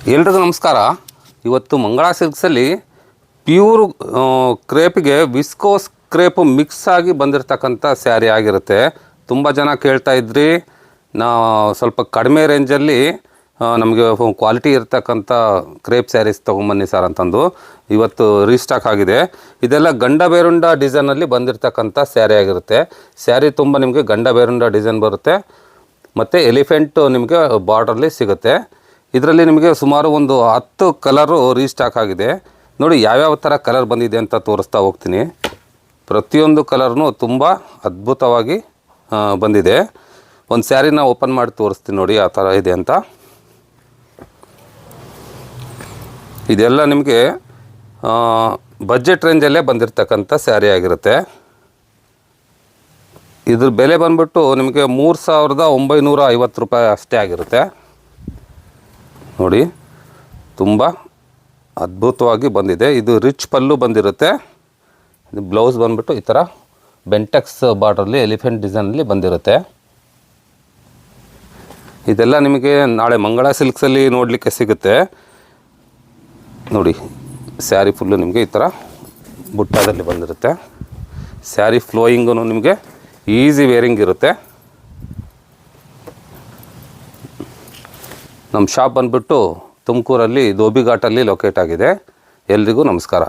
ಎಲ್ರಿಗೂ ನಮಸ್ಕಾರ. ಇವತ್ತು ಮಂಗಳ ಸಿಲ್ಕ್ಸಲ್ಲಿ ಪ್ಯೂರ್ ಕ್ರೇಪಿಗೆ ವಿಸ್ಕೋಸ್ ಕ್ರೇಪ್ ಮಿಕ್ಸ್ ಆಗಿ ಬಂದಿರತಕ್ಕಂಥ ಸ್ಯಾರಿ ಆಗಿರುತ್ತೆ. ತುಂಬ ಜನ ಕೇಳ್ತಾ ಇದ್ರಿ, ನಾ ಸ್ವಲ್ಪ ಕಡಿಮೆ ರೇಂಜಲ್ಲಿ ನಮಗೆ ಕ್ವಾಲಿಟಿ ಇರ್ತಕ್ಕಂಥ ಕ್ರೇಪ್ ಸ್ಯಾರೀಸ್ ತೊಗೊಂಬನ್ನಿ ಸರ್ ಅಂತಂದು ಇವತ್ತು ರೀಸ್ಟಾಕ್ ಆಗಿದೆ. ಇದೆಲ್ಲ ಗಂಡ ಬೇರುಂಡ ಡಿಸೈನಲ್ಲಿ ಬಂದಿರತಕ್ಕಂಥ ಸ್ಯಾರಿ ಆಗಿರುತ್ತೆ. ಸ್ಯಾರಿ ತುಂಬ ನಿಮಗೆ ಗಂಡ ಬೇರುಂಡ ಡಿಸೈನ್ ಬರುತ್ತೆ ಮತ್ತು ಎಲಿಫೆಂಟು ನಿಮಗೆ ಬಾರ್ಡ್ರಲ್ಲಿ ಸಿಗುತ್ತೆ. ಇದರಲ್ಲಿ ನಿಮಗೆ ಸುಮಾರು ಒಂದು 10 ಕಲರು ರೀಸ್ಟಾಕ್ ಆಗಿದೆ. ನೋಡಿ ಯಾವ್ಯಾವ ಥರ ಕಲರ್ ಬಂದಿದೆ ಅಂತ ತೋರಿಸ್ತಾ ಹೋಗ್ತೀನಿ. ಪ್ರತಿಯೊಂದು ಕಲರ್ನೂ ತುಂಬ ಅದ್ಭುತವಾಗಿ ಬಂದಿದೆ. ಒಂದು ಸ್ಯಾರಿನ ಓಪನ್ ಮಾಡಿ ತೋರಿಸ್ತೀನಿ ನೋಡಿ ಆ ಥರ ಇದೆ ಅಂತ. ಇದೆಲ್ಲ ನಿಮಗೆ ಬಜೆಟ್ ರೇಂಜಲ್ಲೇ ಬಂದಿರತಕ್ಕಂಥ ಸ್ಯಾರಿ ಆಗಿರುತ್ತೆ. ಇದ್ರ ಬೆಲೆ ಬಂದ್ಬಿಟ್ಟು ನಿಮಗೆ 3950 ರೂಪಾಯಿ ಅಷ್ಟೇ ಆಗಿರುತ್ತೆ. ನೋಡಿ ತುಂಬ ಅದ್ಭುತವಾಗಿ ಬಂದಿದೆ. ಇದು ರಿಚ್ ಪಲ್ಲು ಬಂದಿರುತ್ತೆ. ಇದು ಬ್ಲೌಸ್ ಬಂದ್ಬಿಟ್ಟು ಈ ಥರ ಬೆಂಟೆಕ್ಸ್ ಬಾರ್ಡ್ರಲ್ಲಿ ಎಲಿಫೆಂಟ್ ಡಿಸೈನಲ್ಲಿ ಬಂದಿರುತ್ತೆ. ಇದೆಲ್ಲ ನಿಮಗೆ ನಾಳೆ ಮಂಗಳ ಸಿಲ್ಕ್ಸಲ್ಲಿ ನೋಡಲಿಕ್ಕೆ ಸಿಗುತ್ತೆ. ನೋಡಿ ಸ್ಯಾರಿ ಫುಲ್ಲು ನಿಮಗೆ ಈ ಥರ ಬುಟ್ಟದಲ್ಲಿ ಬಂದಿರುತ್ತೆ. ಸ್ಯಾರಿ ಫ್ಲೋಯಿಂಗು ನಿಮಗೆ ಈಸಿ ವೇರಿಂಗ್ ಇರುತ್ತೆ. ನಮ್ಮ ಶಾಪ್ ಬಂದುಬಿಟ್ಟು ತುಮಕೂರಲ್ಲಿ ಧೋಬಿಘಾಟಲ್ಲಿ ಲೊಕೇಟ್ ಆಗಿದೆ. ಎಲ್ರಿಗೂ ನಮಸ್ಕಾರ.